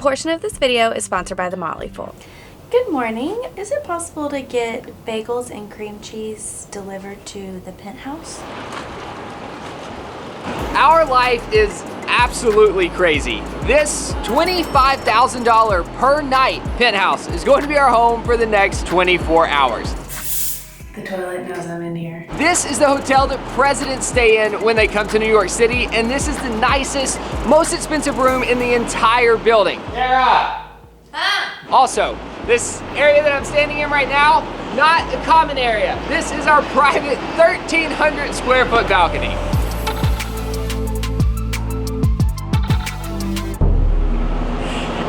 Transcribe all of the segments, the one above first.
portion of this video is sponsored by the Motley Fool. Good morning. Is it possible to get bagels and cream cheese delivered to the Penthouse? Our life is absolutely crazy. This $25,000 per night penthouse is going to be our home for the next 24 hours. The toilet knows I'm in here. This is the hotel that presidents stay in when they come to New York City, and this is the nicest, most expensive room in the entire building. Sarah! Also, this area that I'm standing in right now, not a common area. This is our private 1,300 square foot balcony.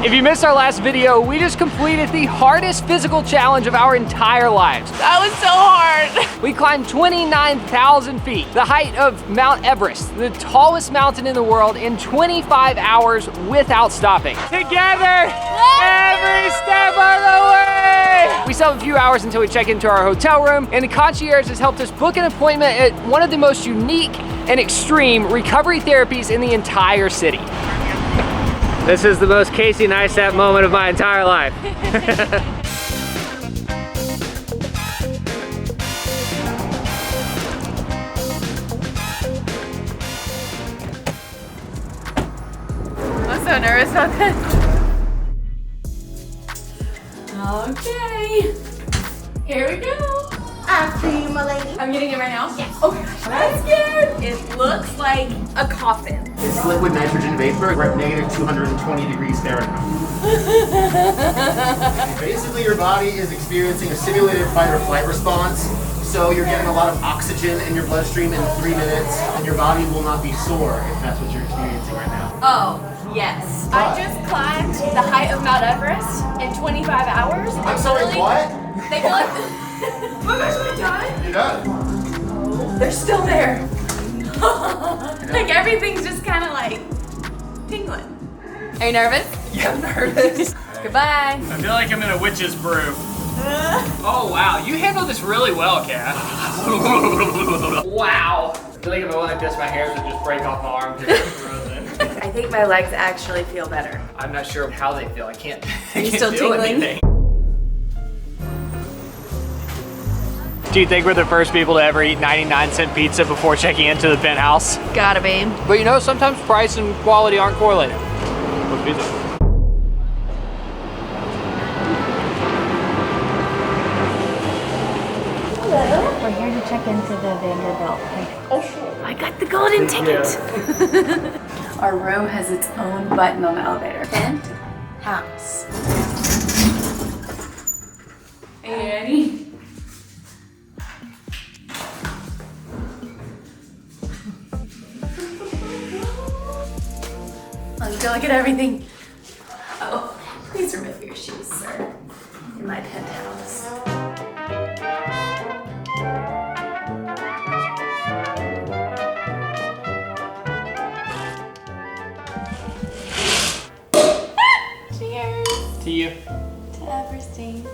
If you missed our last video, we just completed the hardest physical challenge of our entire lives. That was so hard. We climbed 29,000 feet, the height of Mount Everest, the tallest mountain in the world, in 25 hours without stopping. Together, every step of the way! We still have a few hours until we check into our hotel room, and the concierge has helped us book an appointment at one of the most unique and extreme recovery therapies in the entire city. This is the most Casey Neistat moment of my entire life. I'm so nervous about this. Okay. Here we go. After you, my lady. I'm getting it right now? Yes. Oh my gosh, I'm scared. It looks like a coffin. It's liquid nitrogen vapor. We're at negative 220 degrees Fahrenheit. Basically, your body is experiencing a simulated fight or flight response. So you're getting a lot of oxygen in your bloodstream in 3 minutes, and your body will not be sore if that's what you're experiencing right now. Oh, yes. I just climbed the height of Mount Everest in 25 hours. I'm sorry, what? They feel like, oh my gosh, am I done? You're done. They're still there. Like everything's just kind of like tingling. Are you nervous? Yeah, I'm nervous. Goodbye. I feel like I'm in a witch's brew. Oh wow, you handled this really well, Kat. Wow. I feel like if I went like this, my hairs would just break off my arm because it's frozen. I think my legs actually feel better. I'm not sure how they feel. I can't. Are you still tingling? Anything. Do you think we're the first people to ever eat 99-cent pizza before checking into the Penthouse? Gotta be. But you know, sometimes price and quality aren't correlated. What's pizza? We're here to check into the Vanderbilt. I got the golden ticket. Our room has its own button on the elevator. Penthouse. Are you ready? Let's go look at everything. Oh, please remove your shoes, sir. In my penthouse. Cheers To you. to Everesting.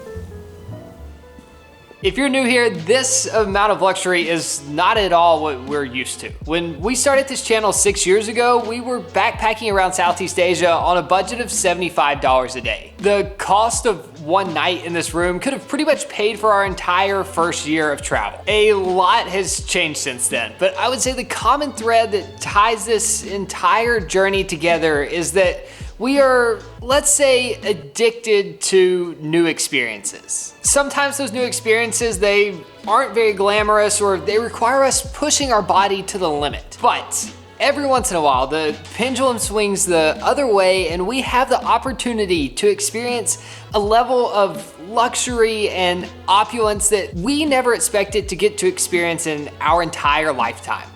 If you're new here, this amount of luxury is not at all what we're used to. When we started this channel 6 years ago, we were backpacking around Southeast Asia on a budget of $75 a day. The cost of one night in this room could have pretty much paid for our entire first year of travel. A lot has changed since then, but I would say the common thread that ties this entire journey together is that we are, let's say, addicted to new experiences. Sometimes those new experiences, they aren't very glamorous or they require us pushing our body to the limit. But every once in a while, the pendulum swings the other way and we have the opportunity to experience a level of luxury and opulence that we never expected to get to experience in our entire lifetime.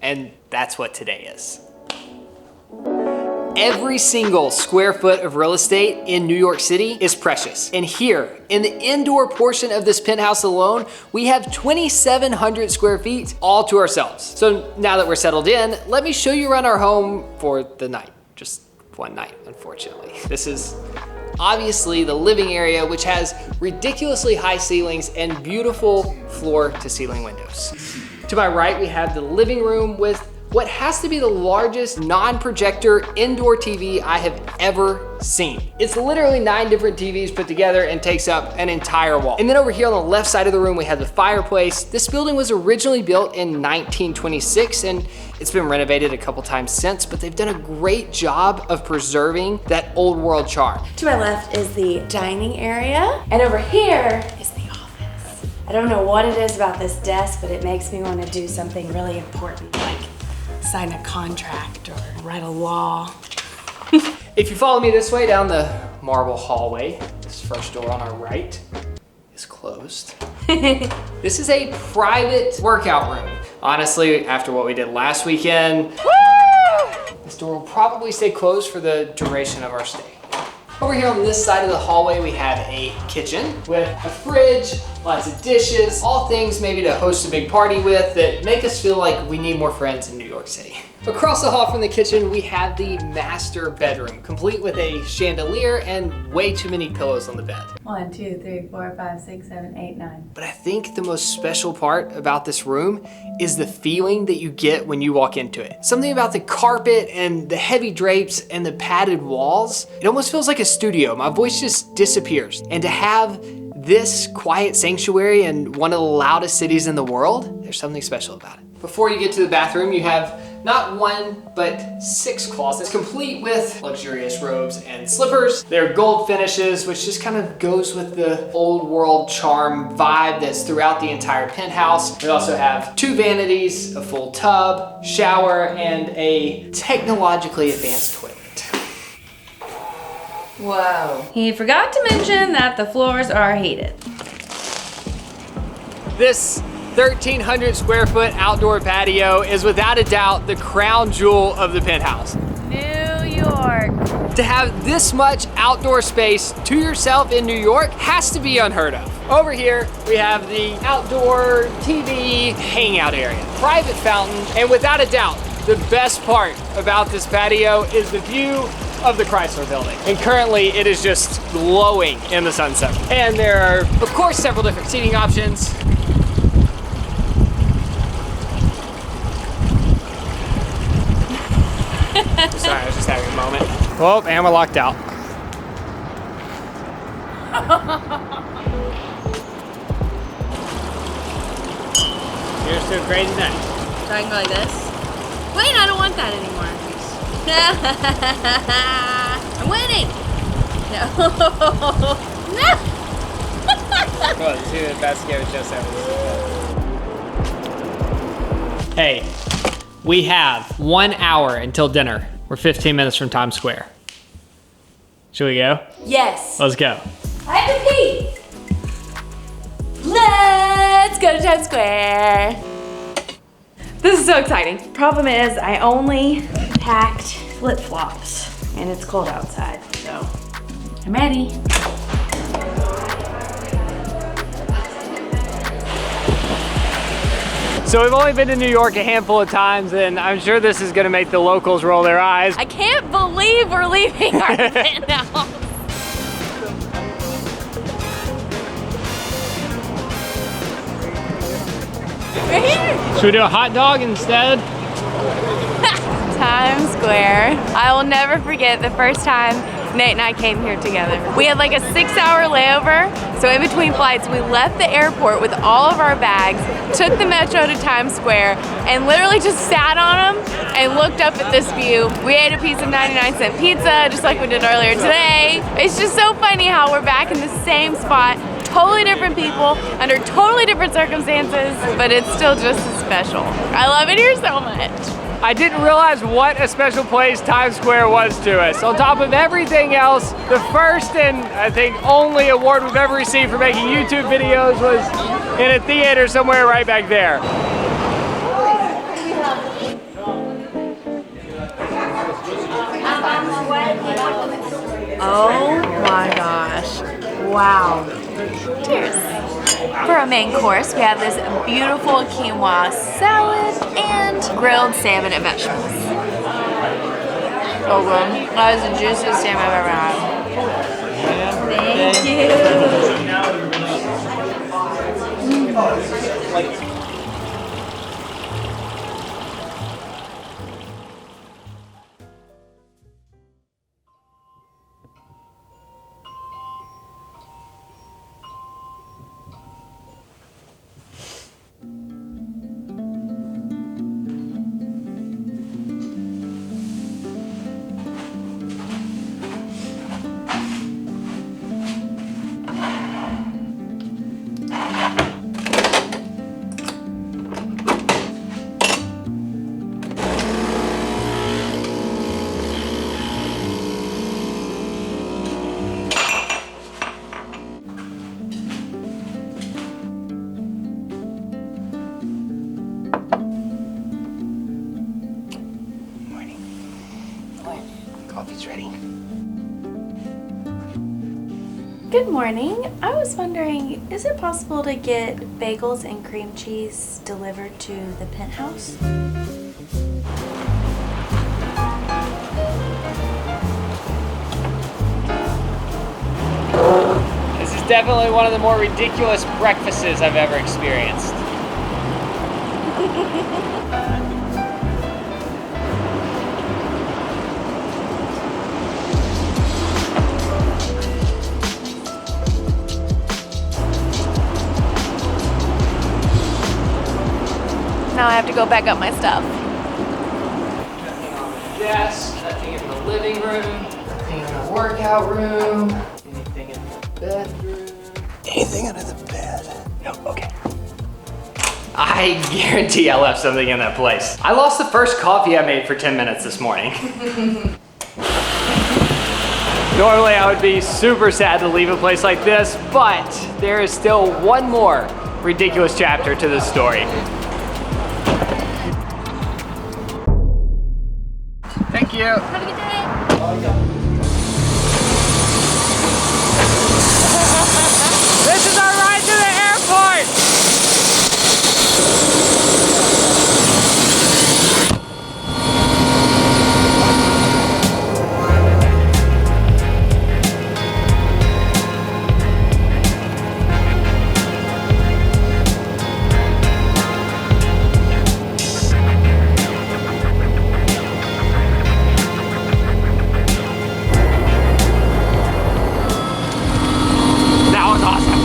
And that's what today is. Every single square foot of real estate in New York City is precious. And here, in the indoor portion of this penthouse alone, we have 2,700 square feet all to ourselves. So now that we're settled in, let me show you around our home for the night. Just one night, unfortunately. This is obviously the living area, which has ridiculously high ceilings and beautiful floor to ceiling windows. To my right, we have the living room with what has to be the largest non-projector indoor TV I have ever seen. It's literally 9 different TVs put together and takes up an entire wall. And then over here on the left side of the room, we have the fireplace. This building was originally built in 1926 and it's been renovated a couple times since, but they've done a great job of preserving that old world charm. To my left is the dining area, and over here is the office. I don't know what it is about this desk, but it makes me want to do something really important, like sign a contract or write a law. If you follow me this way down the marble hallway, this first door on our right is closed. This is a private workout room. Honestly, after what we did last weekend, this door will probably stay closed for the duration of our stay. Over here on this side of the hallway, we have a kitchen with a fridge, lots of dishes, all things maybe to host a big party with that make us feel like we need more friends in New York City. Across the hall from the kitchen, we have the master bedroom, complete with a chandelier and way too many pillows on the bed. 1, 2, 3, 4, 5, 6, 7, 8, 9. But I think the most special part about this room is the feeling that you get when you walk into it. Something about the carpet and the heavy drapes and the padded walls. It almost feels like a studio. My voice just disappears. And to have this quiet sanctuary in one of the loudest cities in the world, there's something special about it. Before you get to the bathroom, you have not 1, but 6 closets, complete with luxurious robes and slippers. They're gold finishes, which just kind of goes with the old world charm vibe that's throughout the entire penthouse. We also have 2 vanities, a full tub, shower, and a technologically advanced toilet. Whoa. He forgot to mention that the floors are heated. This 1,300 square foot outdoor patio is without a doubt the crown jewel of the penthouse. New York. To have this much outdoor space to yourself in New York has to be unheard of. Over here, we have the outdoor TV hangout area, private fountain, and without a doubt, the best part about this patio is the view of the Chrysler building. And currently it is just glowing in the sunset. And there are, of course, several different seating options. Sorry, I was just having a moment. Oh, and we're locked out. Here's to a crazy night. So I can go like this? Wait, I don't want that anymore. I'm winning! No. No! Well, let's see the best game of just ever. Hey, we have 1 hour until dinner. We're 15 minutes from Times Square. Should we go? Yes. Let's go. I have to pee. Let's go to Times Square. This is so exciting. Problem is, I only packed flip-flops and it's cold outside, so I'm ready. So we've only been to New York a handful of times and I'm sure this is gonna make the locals roll their eyes. I can't believe we're leaving our penthouse. We're here. Should we do a hot dog instead? Times Square. I will never forget the first time Nate and I came here together. We had like a 6-hour layover, so in between flights we left the airport with all of our bags, took the metro to Times Square, and literally just sat on them and looked up at this view. We ate a piece of 99-cent pizza, just like we did earlier today. It's just so funny how we're back in the same spot, totally different people, under totally different circumstances, but it's still just as special. I love it here so much. I didn't realize what a special place Times Square was to us. On top of everything else, the first and I think only award we've ever received for making YouTube videos was in a theater somewhere right back there. Oh my gosh. Wow. Cheers. For our main course, we have this beautiful quinoa salad and grilled salmon and vegetables. So good. That is the juiciest salmon I've ever had. Thank you. Good morning. I was wondering, is it possible to get bagels and cream cheese delivered to the Penthouse? This is definitely one of the more ridiculous breakfasts I've ever experienced. Now I have to go back up my stuff. Nothing on the desk, nothing in the living room, nothing in the workout room, anything in the bedroom. Anything under the bed? No, okay. I guarantee I left something in that place. I lost the first coffee I made for 10 minutes this morning. Normally I would be super sad to leave a place like this, but there is still one more ridiculous chapter to this story. Thank you. Have a good day. This is our ride to the airport! That was awesome.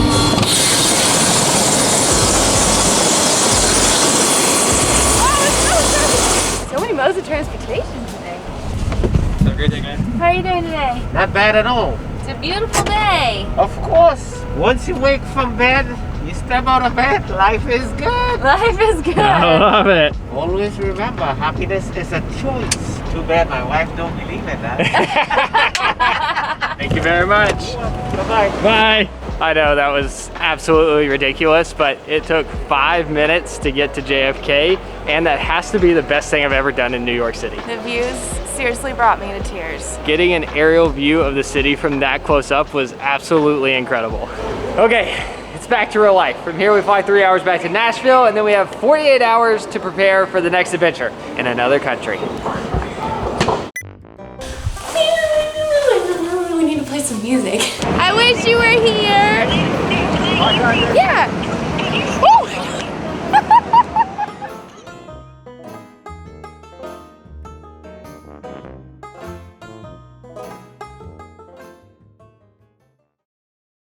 So many modes of transportation today. Have a great day, guys. How are you doing today? Not bad at all. It's a beautiful day. Of course. Once you wake from bed, you step out of bed, life is good. Life is good. love it. Always remember, happiness is a choice. Too bad my wife don't believe in that. Thank you very much. Bye-bye. Bye. I know that was absolutely ridiculous, but it took 5 minutes to get to JFK, and that has to be the best thing I've ever done in New York City. The views seriously brought me to tears. Getting an aerial view of the city from that close up was absolutely incredible. Okay, it's back to real life. From here we fly 3 hours back to Nashville, and then we have 48 hours to prepare for the next adventure in another country. We need to play some music. I wish you were here. Yeah.